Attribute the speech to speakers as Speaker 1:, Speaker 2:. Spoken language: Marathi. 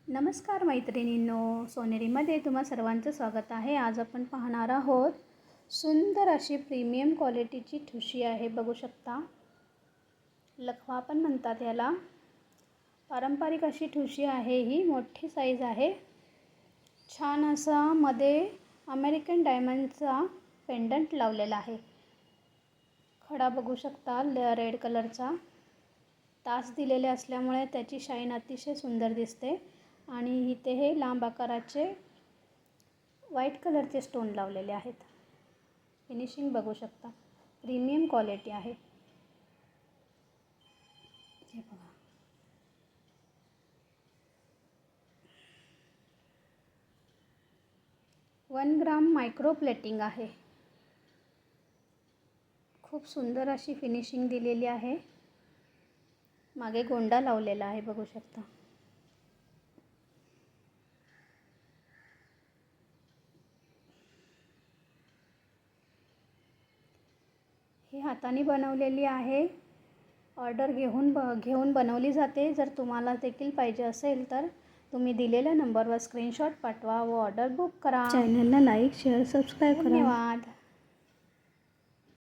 Speaker 1: नमस्कार मैत्रिणींनो, सोनेरीमध्ये तुम्हा सर्वांचं स्वागत आहे। आज आपण पाहणार आहोत सुंदर अशी प्रीमियम क्वालिटीची ठुशी आहे। बघू शकता, लखवा पण म्हणतात याला। पारंपरिक अशी ठुशी आहे, ही मोठी साईज आहे। छान असा मध्ये अमेरिकन डायमंडचा पेंडंट लावलेला आहे। खडा बघू शकता रेड कलरचा, तास दिलेले असल्यामुळे त्याची शाईन अतिशय सुंदर दिसते। आणि इथे हे लांब आकाराचे व्हाईट कलरचे स्टोन लावलेले आहेत। फिनिशिंग बघू शकता, प्रीमियम क्वालिटी आहे। हे बघा, वन ग्राम मायक्रो प्लेटिंग आहे। खूप सुंदर अशी फिनिशिंग दिलेली आहे। मागे गोंडा लावलेला आहे, बघू शकता। ही हाताने बनवलेली आहे। ऑर्डर घेऊन बनवली जाते। जर तुम्हाला देखील पाहिजे असेल तर तुम्ही दिलेल्या नंबरवर स्क्रीनशॉट पाठवा व ऑर्डर बुक करा। चॅनलला लाईक, शेअर, सबस्क्राईब करा। धन्यवाद।